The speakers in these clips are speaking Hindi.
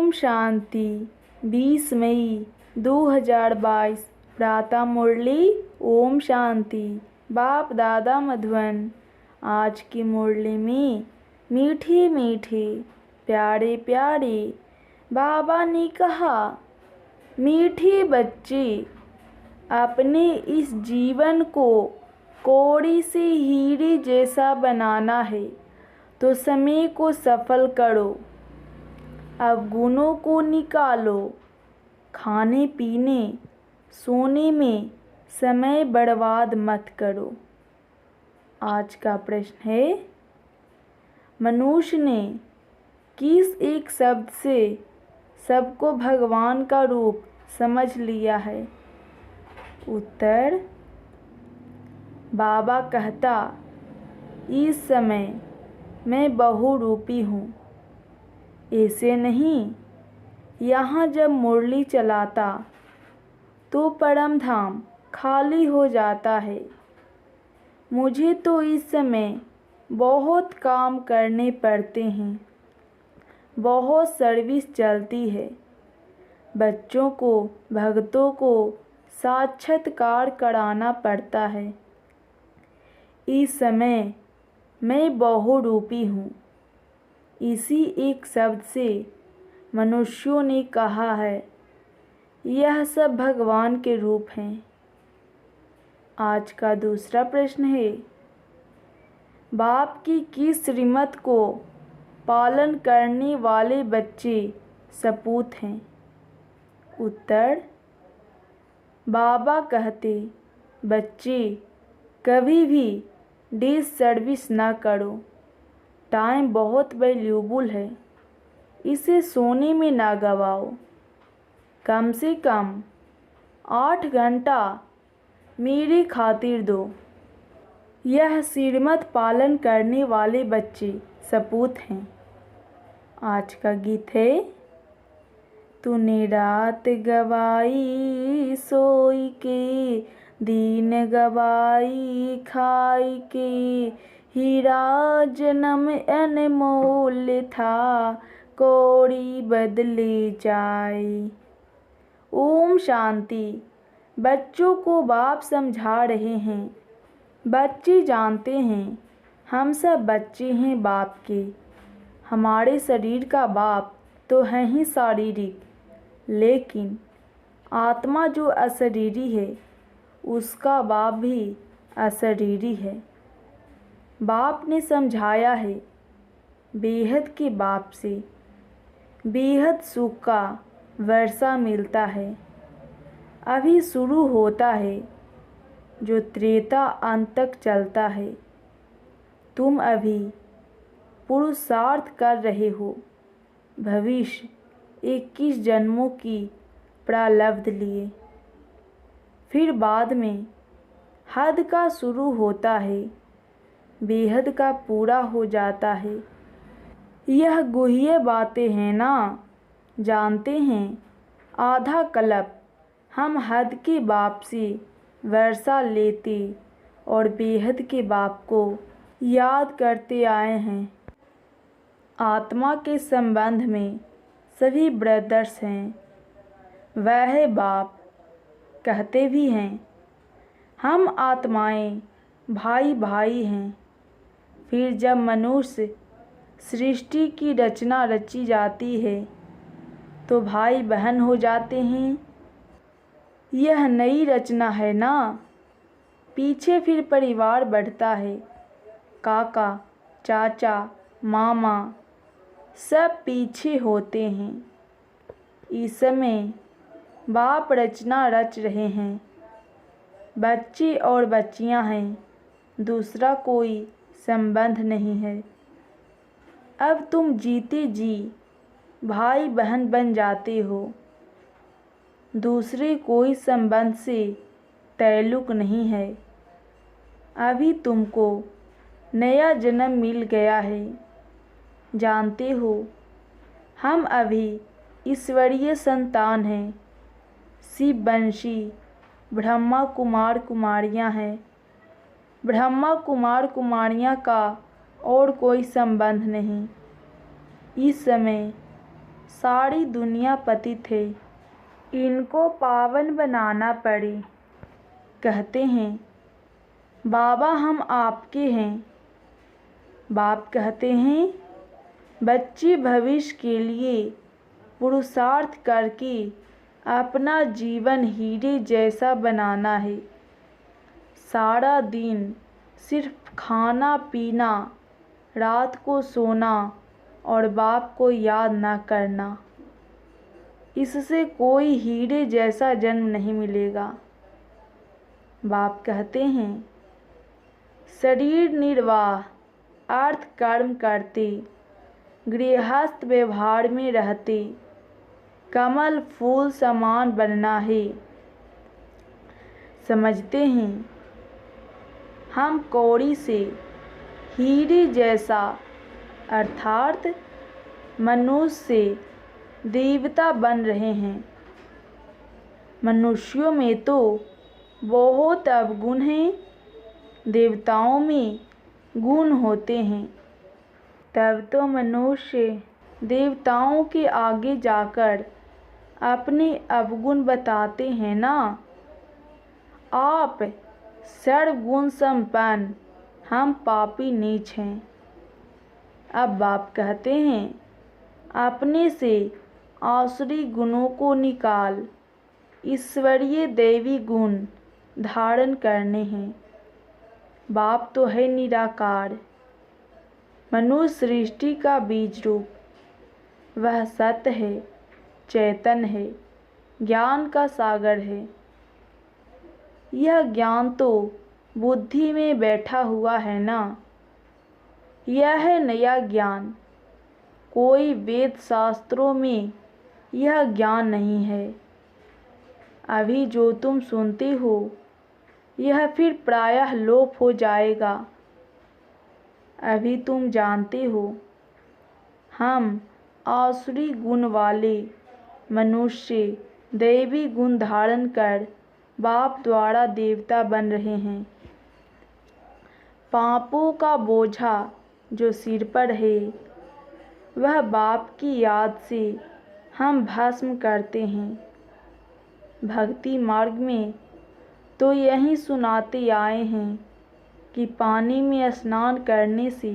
ओम शांति। 20 मई 2022 प्रातः मुरली। ओम शांति। बाप दादा मधुबन। आज की मुरली में मीठे मीठे प्यारे प्यारे बाबा ने कहा, मीठे बच्चे, अपने इस जीवन को कौड़ी से हीरे जैसा बनाना है तो समय को सफल करो। अब गुणों को निकालो। खाने पीने सोने में समय बर्बाद मत करो। आज का प्रश्न है, मनुष्य ने किस एक शब्द से सबको भगवान का रूप समझ लिया है? उत्तर, बाबा कहता, इस समय मैं बहुरूपी हूँ। ऐसे नहीं, यहाँ जब मुरली चलाता तो परम धाम खाली हो जाता है। मुझे तो इस समय बहुत काम करने पड़ते हैं, बहुत सर्विस चलती है। बच्चों को, भक्तों को साक्षात्कार कराना पड़ता है। इस समय मैं बहुरूपी हूँ। इसी एक शब्द से मनुष्यों ने कहा है, यह सब भगवान के रूप हैं। आज का दूसरा प्रश्न है, बाप की किस श्रीमत को पालन करने वाले बच्चे सपूत हैं? उत्तर, बाबा कहते, बच्चे कभी भी डिस सर्विस ना करो। टाइम बहुत वैल्यूबल है, इसे सोने में ना गवाओ। कम से कम 8 घंटा मेरी खातिर दो। यह श्रीमत पालन करने वाले बच्चे सपूत हैं। आज का गीत है, तूने रात गवाई सोई के, दिन गवाई खाई के, हीरा जन्म अनमोल था, कौड़ी बदले जाए। ओम शांति। बच्चों को बाप समझा रहे हैं। बच्चे जानते हैं हम सब बच्चे हैं बाप के। हमारे शरीर का बाप तो है ही शारीरिक, लेकिन आत्मा जो अशरीरी है उसका बाप भी अशरीरी है। बाप ने समझाया है, बेहद के बाप से बेहद सुख का वर्षा मिलता है। अभी शुरू होता है जो त्रेता अंत तक चलता है। तुम अभी पुरुषार्थ कर रहे हो भविष्य 21 जन्मों की प्रारब्ध लिए। फिर बाद में हद का शुरू होता है, बेहद का पूरा हो जाता है। यह गुह्य बातें हैं ना। जानते हैं आधा कल्प हम हद के बाप से वर्षा लेते और बेहद के बाप को याद करते आए हैं। आत्मा के संबंध में सभी ब्रदर्स हैं। वह बाप कहते भी हैं, हम आत्माएं भाई भाई हैं। फिर जब मनुष्य सृष्टि की रचना रची जाती है तो भाई बहन हो जाते हैं। यह नई रचना है ना। पीछे फिर परिवार बढ़ता है। काका, चाचा, मामा सब पीछे होते हैं। इस समय बाप रचना रच रहे हैं। बच्चे और बच्चियां हैं, दूसरा कोई संबंध नहीं है। अब तुम जीते जी भाई बहन बन जाते हो। दूसरे कोई संबंध से ताल्लुक नहीं है। अभी तुमको नया जन्म मिल गया है। जानते हो हम अभी ईश्वरीय संतान हैं। शिव वंशी ब्रह्मा कुमार कुमारियां हैं। ब्रह्मा कुमार कुमारियां का और कोई संबंध नहीं। इस समय सारी दुनिया पतित है, इनको पावन बनाना पड़े। कहते हैं बाबा हम आपके हैं। बाप कहते हैं बच्चे भविष्य के लिए पुरुषार्थ करके अपना जीवन हीरे जैसा बनाना है। सारा दिन सिर्फ खाना पीना, रात को सोना और बाप को याद ना करना, इससे कोई हीरे जैसा जन्म नहीं मिलेगा। बाप कहते हैं शरीर निर्वाह अर्थ कर्म करते, गृहस्थ व्यवहार में रहते, कमल फूल समान बनना है। समझते हैं हम कौड़ी से हीरे जैसा अर्थात मनुष्य से देवता बन रहे हैं। मनुष्यों में तो बहुत अवगुण हैं, देवताओं में गुण होते हैं। तब तो मनुष्य देवताओं के आगे जाकर अपने अवगुण बताते हैं ना। आप सर्वगुण संपन्न, हम पापी नीच हैं। अब बाप कहते हैं अपने से आसुरी गुणों को निकाल, ईश्वरीय दैवी गुण धारण करने हैं। बाप तो है निराकार, मनुष्य सृष्टि का बीज रूप, वह सत्य है, चैतन्य है, ज्ञान का सागर है। यह ज्ञान तो बुद्धि में बैठा हुआ है ना। यह है नया ज्ञान, कोई वेद शास्त्रों में यह ज्ञान नहीं है। अभी जो तुम सुनते हो यह फिर प्रायः लोप हो जाएगा। अभी तुम जानते हो हम आसुरी गुण वाले मनुष्य दैवी गुण धारण कर बाप द्वारा देवता बन रहे हैं। पापों का बोझा जो सिर पर है वह बाप की याद से हम भस्म करते हैं। भक्ति मार्ग में तो यही सुनाते आए हैं कि पानी में स्नान करने से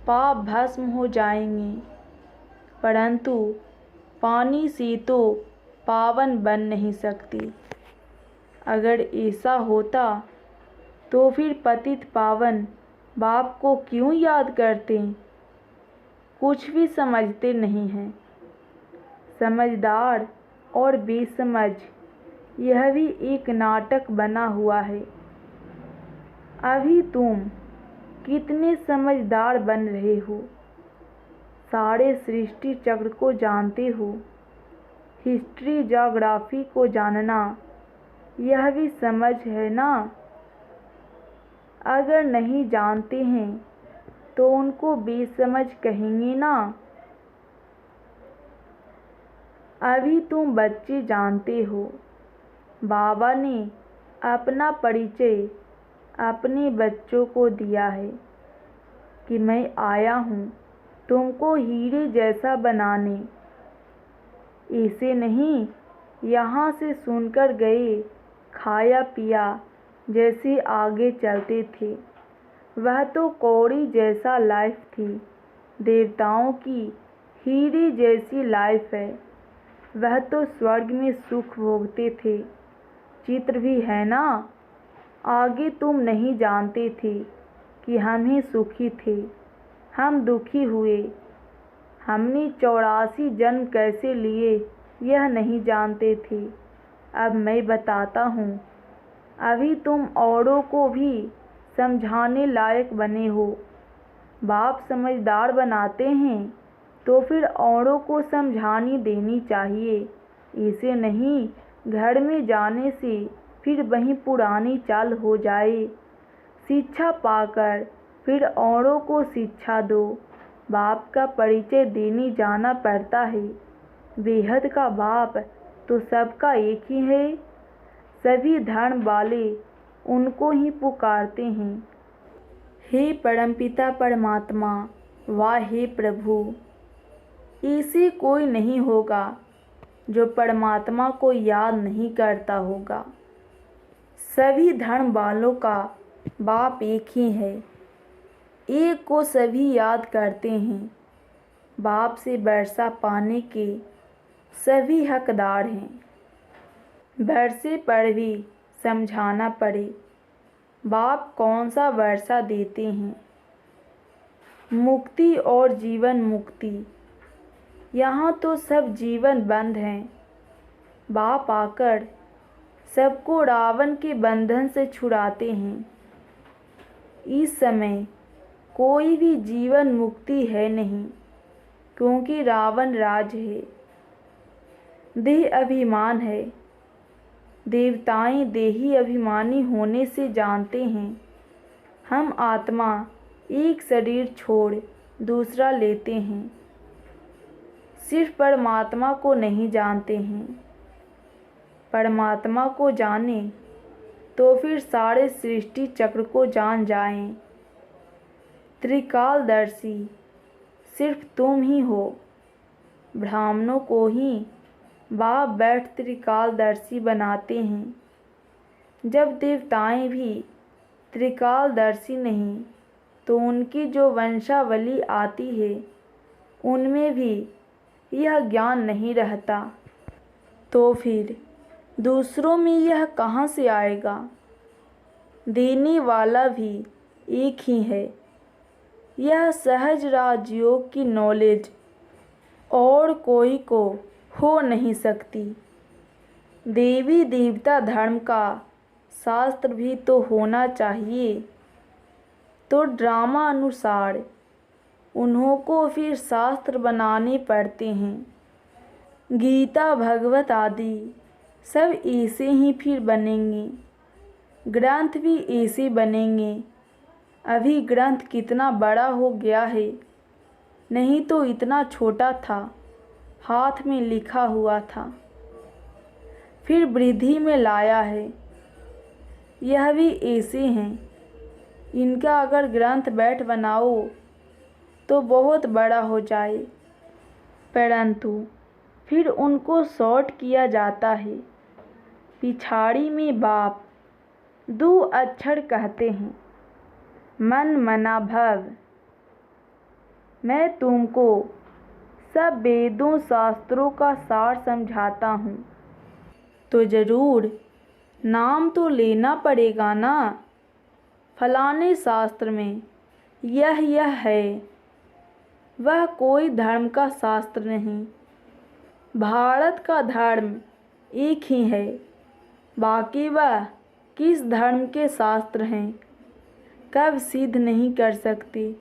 पाप भस्म हो जाएंगे, परंतु पानी से तो पावन बन नहीं सकती। अगर ऐसा होता तो फिर पतित पावन बाप को क्यों याद करते? कुछ भी समझते नहीं हैं। समझदार और बेसमझ यह भी एक नाटक बना हुआ है। अभी तुम कितने समझदार बन रहे हो, सारे सृष्टि चक्र को जानते हो। हिस्ट्री ज्योग्राफी को जानना यह भी समझ है ना। अगर नहीं जानते हैं तो उनको बेसमझ कहेंगे ना। अभी तुम बच्चे जानते हो, बाबा ने अपना परिचय अपने बच्चों को दिया है कि मैं आया हूँ तुमको हीरे जैसा बनाने। ऐसे नहीं यहाँ से सुनकर गए, खाया पिया जैसे आगे चलते थे। वह तो कौड़ी जैसा लाइफ थी, देवताओं की हीरे जैसी लाइफ है। वह तो स्वर्ग में सुख भोगते थे। चित्र भी है ना। आगे तुम नहीं जानते थे कि हम ही सुखी थे, हम दुखी हुए। हमने 84 जन्म कैसे लिए यह नहीं जानते थे। अब मैं बताता हूँ। अभी तुम औरों को भी समझाने लायक बने हो। बाप समझदार बनाते हैं तो फिर औरों को समझानी देनी चाहिए। ऐसे नहीं घर में जाने से फिर वहीं पुरानी चाल हो जाए। शिक्षा पाकर फिर औरों को शिक्षा दो। बाप का परिचय देने जाना पड़ता है। बेहद का बाप तो सबका एक ही है। सभी धर्म वाले उनको ही पुकारते हैं। हे परमपिता परमात्मा, वाह हे प्रभु। ऐसे कोई नहीं होगा जो परमात्मा को याद नहीं करता होगा। सभी धर्म वालों का बाप एक ही है, एक को सभी याद करते हैं। बाप से वर्षा पाने के सभी हकदार हैं। वर्षे पर भी समझाना पड़े, बाप कौन सा वर्षा देते हैं। मुक्ति और जीवन मुक्ति, यहाँ तो सब जीवन बंद हैं। बाप आकर सबको रावण के बंधन से छुड़ाते हैं। इस समय कोई भी जीवन मुक्ति है नहीं, क्योंकि रावण राज है, देह अभिमान है। देवताएं देही अभिमानी होने से जानते हैं हम आत्मा एक शरीर छोड़ दूसरा लेते हैं। सिर्फ परमात्मा को नहीं जानते हैं। परमात्मा को जाने तो फिर सारे सृष्टि चक्र को जान जाएं। त्रिकालदर्शी सिर्फ तुम ही हो। ब्राह्मणों को ही बाप बैठ त्रिकालदर्शी बनाते हैं। जब देवताएं भी त्रिकालदर्शी नहीं, तो उनकी जो वंशावली आती है उनमें भी यह ज्ञान नहीं रहता, तो फिर दूसरों में यह कहाँ से आएगा। देने वाला भी एक ही है। यह सहज राजयोग की नॉलेज और कोई को हो नहीं सकती। देवी देवता धर्म का शास्त्र भी तो होना चाहिए, तो ड्रामा अनुसार उन्हों को फिर शास्त्र बनाने पड़ते हैं। गीता भगवत आदि सब ऐसे ही फिर बनेंगे, ग्रंथ भी ऐसे बनेंगे। अभी ग्रंथ कितना बड़ा हो गया है, नहीं तो इतना छोटा था, हाथ में लिखा हुआ था, फिर वृद्धि में लाया है। यह भी ऐसे हैं। इनका अगर ग्रंथ बैठ बनाओ तो बहुत बड़ा हो जाए, परंतु फिर उनको शॉर्ट किया जाता है। पिछाड़ी में बाप 2 अक्षर कहते हैं, मन मना भव। मैं तुमको सब वेदों शास्त्रों का सार समझाता हूँ, तो ज़रूर नाम तो लेना पड़ेगा ना। फलाने शास्त्र में यह है, वह कोई धर्म का शास्त्र नहीं। भारत का धर्म एक ही है, बाकी वह किस धर्म के शास्त्र हैं कब सिद्ध नहीं कर सकते।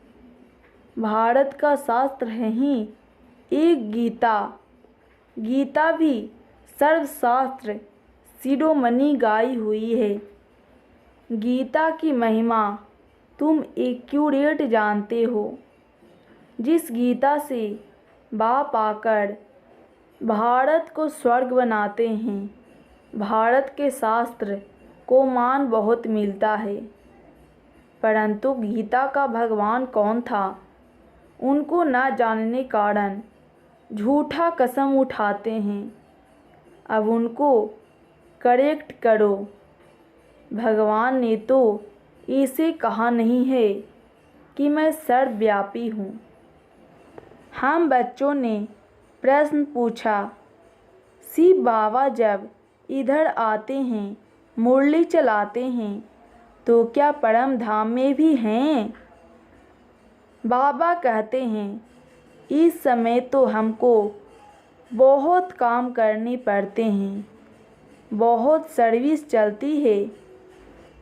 भारत का शास्त्र है ही एक गीता। गीता भी सर्वशास्त्र शिरोमणि गाई हुई है। गीता की महिमा तुम एक्यूरेट जानते हो। जिस गीता से बाप आकर भारत को स्वर्ग बनाते हैं, भारत के शास्त्र को मान बहुत मिलता है, परंतु गीता का भगवान कौन था उनको न जानने कारण झूठा कसम उठाते हैं। अब उनको करेक्ट करो। भगवान ने तो ऐसे कहा नहीं है कि मैं सर्वव्यापी हूँ। हम बच्चों ने प्रश्न पूछा, शिव बाबा जब इधर आते हैं, मुरली चलाते हैं, तो क्या परम धाम में भी हैं? बाबा कहते हैं, इस समय तो हमको बहुत काम करने पड़ते हैं, बहुत सर्विस चलती है।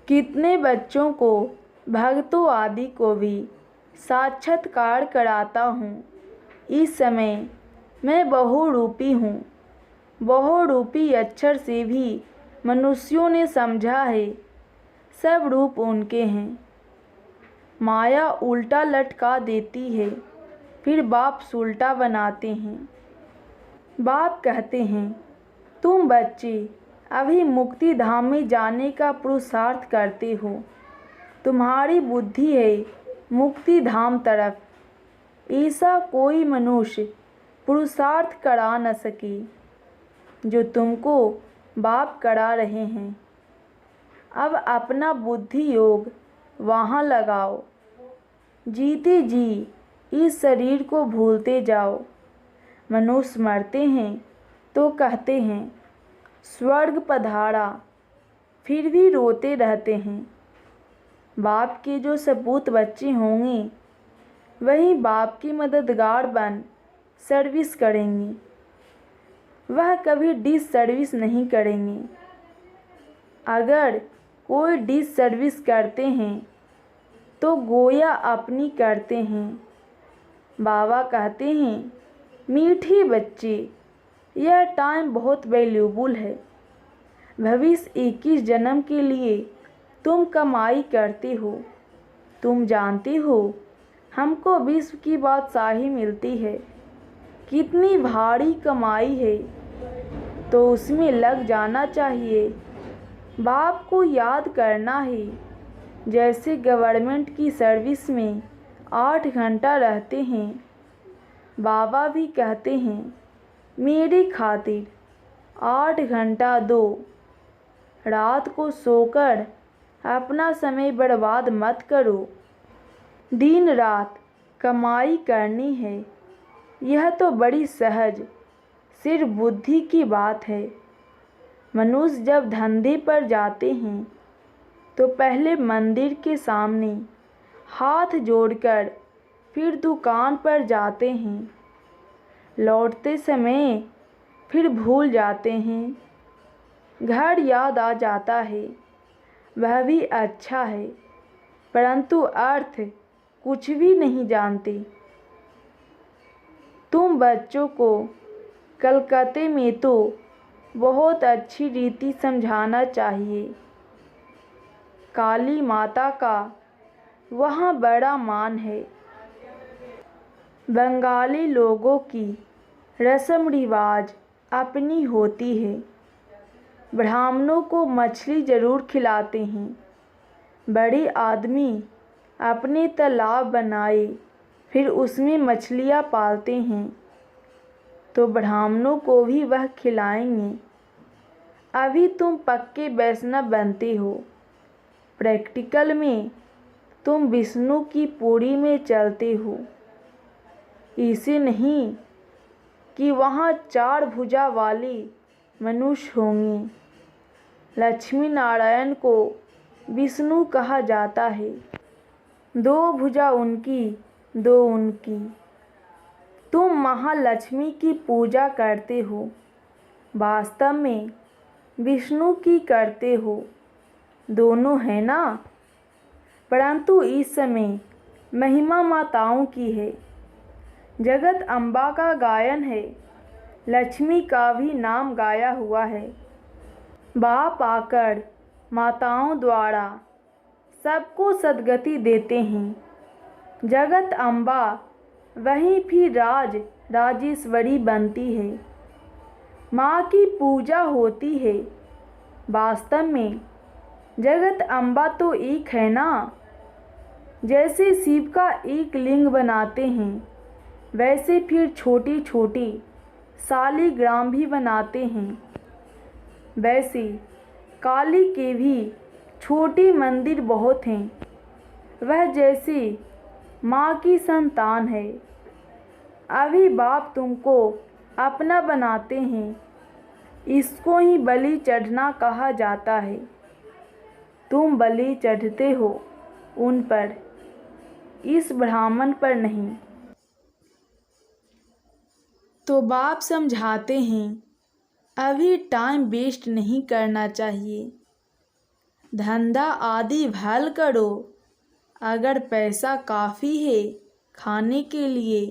कितने बच्चों को, भक्तों आदि को भी साक्षात्कार कराता हूँ। इस समय मैं बहुरूपी हूँ। बहुरूपी अक्षर से भी मनुष्यों ने समझा है, सब रूप उनके हैं। माया उल्टा लटका देती है, फिर बाप सुलटा बनाते हैं। बाप कहते हैं, तुम बच्चे अभी मुक्ति धाम में जाने का पुरुषार्थ करते हो। तुम्हारी बुद्धि है मुक्ति धाम तरफ। ऐसा कोई मनुष्य पुरुषार्थ करा न सके जो तुमको बाप करा रहे हैं। अब अपना बुद्धि योग वहाँ लगाओ। जीते जी इस शरीर को भूलते जाओ। मनुष्य मरते हैं तो कहते हैं स्वर्ग पधारा, फिर भी रोते रहते हैं। बाप के जो सपूत बच्चे होंगे वही बाप की मददगार बन सर्विस करेंगे। वह कभी डिस सर्विस नहीं करेंगे। अगर कोई डिस सर्विस करते हैं तो गोया अपनी करते हैं। बाबा कहते हैं मीठे बच्चे, यह टाइम बहुत वैल्यूबल है। भविष्य 21 जन्म के लिए तुम कमाई करते हो। तुम जानते हो हमको विश्व की बादशाही मिलती है, कितनी भारी कमाई है, तो उसमें लग जाना चाहिए। बाप को याद करना है। जैसे गवर्नमेंट की सर्विस में 8 घंटा रहते हैं, बाबा भी कहते हैं मेरी खातिर 8 घंटा दो। रात को सोकर अपना समय बर्बाद मत करो। दिन रात कमाई करनी है, यह तो बड़ी सहज सिर्फ बुद्धि की बात है। मनुष्य जब धंधे पर जाते हैं तो पहले मंदिर के सामने हाथ जोड़कर फिर दुकान पर जाते हैं। लौटते समय फिर भूल जाते हैं। घर याद आ जाता है, वह भी अच्छा है, परंतु अर्थ कुछ भी नहीं जानते। तुम बच्चों को कलकत्ते में तो बहुत अच्छी रीति समझाना चाहिए। काली माता का वहाँ बड़ा मान है। बंगाली लोगों की रस्म रिवाज अपनी होती है। ब्राह्मणों को मछली ज़रूर खिलाते हैं। बड़े आदमी अपने तालाब बनाए फिर उसमें मछलियाँ पालते हैं, तो ब्राह्मणों को भी वह खिलाएंगे। अभी तुम पक्के वैष्णव बनते हो। प्रैक्टिकल में तुम विष्णु की पूरी में चलते हो। इसे नहीं कि वहाँ 4 भुजा वाले मनुष्य होंगे। लक्ष्मी नारायण को विष्णु कहा जाता है। 2 भुजा उनकी, 2 उनकी। तुम महालक्ष्मी की पूजा करते हो, वास्तव में विष्णु की करते हो। दोनों है ना? परंतु इस समय महिमा माताओं की है। जगत अम्बा का गायन है, लक्ष्मी का भी नाम गाया हुआ है। बाप आकर माताओं द्वारा सबको सद्गति देते हैं। जगत अम्बा वहीं फिर राजेश्वरी बनती है। माँ की पूजा होती है। वास्तव में जगत अम्बा तो एक है ना। जैसे शिव का एक लिंग बनाते हैं, वैसे फिर छोटी छोटी शालिग्राम भी बनाते हैं। वैसे काली के भी छोटे मंदिर बहुत हैं। वह जैसे माँ की संतान है। अभी बाप तुमको अपना बनाते हैं। इसको ही बलि चढ़ना कहा जाता है। तुम बलि चढ़ते हो उन पर, इस ब्राह्मण पर नहीं। तो बाप समझाते हैं अभी टाइम वेस्ट नहीं करना चाहिए। धंधा आदि भल करो। अगर पैसा काफ़ी है खाने के लिए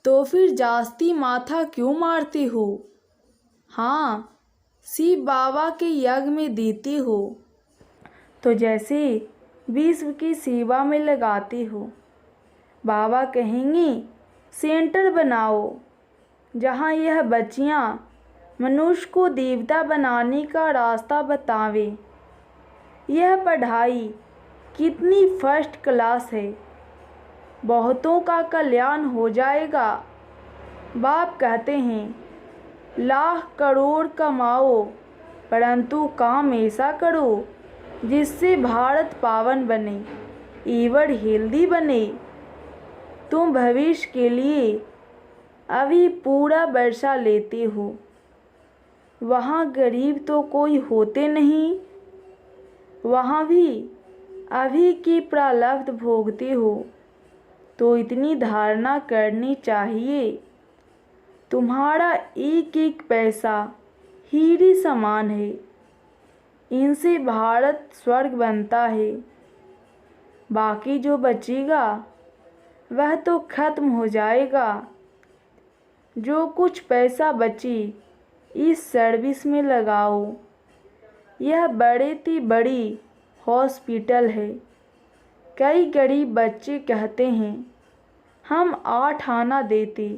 तो फिर जास्ती माथा क्यों मारते हो? हाँ, शिव बाबा के यज्ञ में देते हो तो जैसे विश्व की सेवा में लगाते हो। बाबा कहेंगे सेंटर बनाओ जहाँ यह बच्चियाँ मनुष्य को देवता बनाने का रास्ता बतावे। यह पढ़ाई कितनी फर्स्ट क्लास है। बहुतों का कल्याण हो जाएगा। बाप कहते हैं, लाख करोड़ कमाओ परंतु काम ऐसा करो जिससे भारत पावन बने, एवं हेल्दी बने। तुम भविष्य के लिए अभी पूरा वर्षा लेते हो, वहाँ गरीब तो कोई होते नहीं, वहाँ भी अभी की प्रारब्ध भोगते हो। तो इतनी धारणा करनी चाहिए, तुम्हारा एक एक पैसा हीरे समान है, इनसे भारत स्वर्ग बनता है। बाकी जो बचेगा वह तो खत्म हो जाएगा। जो कुछ पैसा बचे इस सर्विस में लगाओ। यह बड़े से बड़ी हॉस्पिटल है। कई गरीब बच्चे कहते हैं, हम 8 आना देते,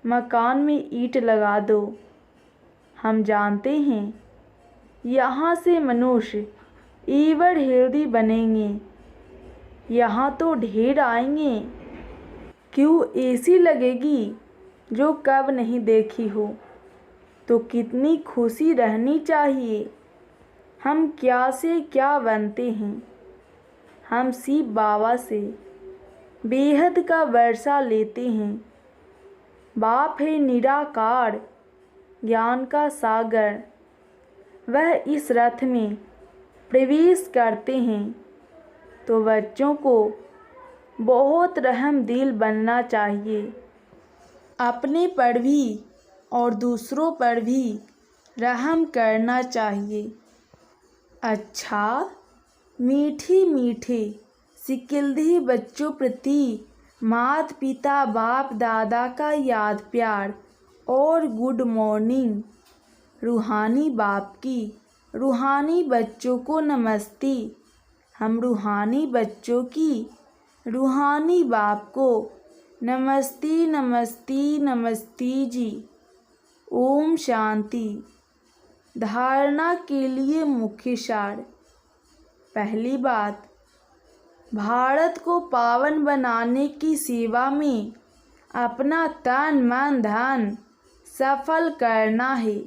मकान में ईंट लगा दो। हम जानते हैं यहाँ से मनुष्य एवर हेल्दी बनेंगे। यहाँ तो ढेर आएंगे। क्यों ऐसी लगेगी जो कब नहीं देखी हो। तो कितनी खुशी रहनी चाहिए। हम क्या से क्या बनते हैं। हम शिव बाबा से बेहद का वर्षा लेते हैं। बाप है निराकार, ज्ञान का सागर। वह इस रथ में प्रवेश करते हैं तो बच्चों को बहुत रहम दिल बनना चाहिए। अपने पर भी और दूसरों पर भी रहम करना चाहिए। अच्छा, मीठे मीठे सिकिल्दी बच्चों प्रति माता पिता बाप दादा का याद प्यार और गुड मॉर्निंग। रूहानी बाप की रूहानी बच्चों को नमस्ते। हम रूहानी बच्चों की रूहानी बाप को नमस्ते नमस्ते नमस्ते जी। ओम शांति। धारणा के लिए मुख्य सार। पहली बात, भारत को पावन बनाने की सेवा में अपना तन मन धन सफल करना है।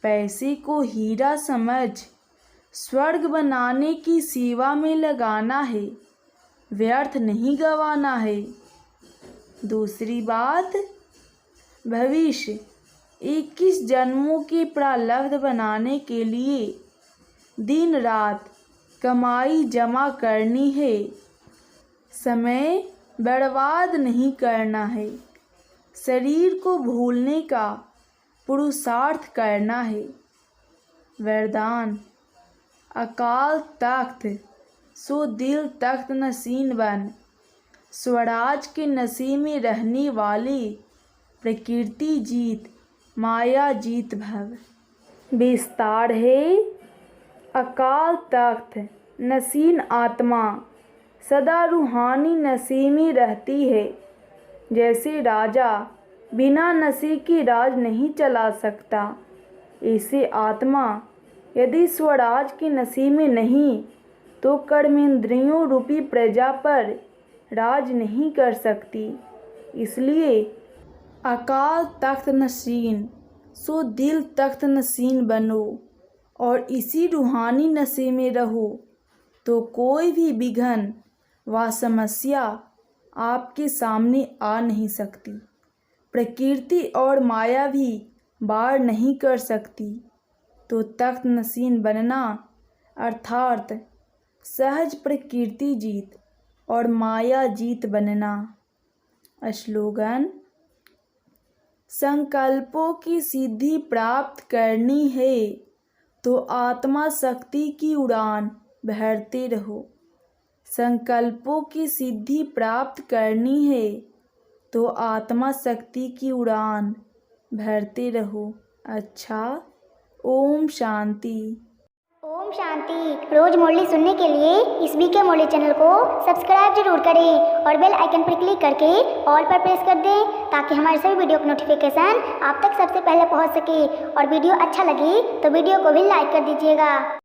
पैसे को हीरा समझ स्वर्ग बनाने की सेवा में लगाना है, व्यर्थ नहीं गंवाना है। दूसरी बात, भविष्य 21 जन्मों की प्रारब्ध बनाने के लिए दिन रात कमाई जमा करनी है। समय बर्बाद नहीं करना है। शरीर को भूलने का पुरुषार्थ करना है। वरदान, अकाल तख्त सो दिल तख्त नशीन बन। स्वराज के नशे में रहने वाली प्रकृति जीत माया जीत भव। विस्तार है, अकाल तख्त नशीन आत्मा सदा रूहानी नशे में रहती है। जैसे राजा बिना नशे के राज नहीं चला सकता, ऐसे आत्मा यदि स्वराज के नशे में नहीं तो कर्मेंद्रियों रूपी प्रजा पर राज नहीं कर सकती। इसलिए अकाल तख्त नशीन सो दिल तख्त नशीन बनो और इसी रूहानी नशे में रहो तो कोई भी विघ्न व समस्या आपके सामने आ नहीं सकती। प्रकृति और माया भी वार नहीं कर सकती। तो तख्त नशीन बनना अर्थात सहज प्रकृति जीत और माया जीत बनना। स्लोगन, संकल्पों की सिद्धि प्राप्त करनी है तो आत्मा शक्ति की उड़ान भरते रहो। संकल्पों की सिद्धि प्राप्त करनी है तो आत्मा शक्ति की उड़ान भरते रहो। अच्छा, ओम शांति। ओम शांति। रोज मुरली सुनने के लिए इस बीके मुरली चैनल को सब्सक्राइब जरूर करें और बेल आइकन पर क्लिक करके ऑल पर प्रेस कर दें ताकि हमारे सभी वीडियो का नोटिफिकेशन आप तक सबसे पहले पहुंच सके। और वीडियो अच्छा लगे तो वीडियो को भी लाइक कर दीजिएगा।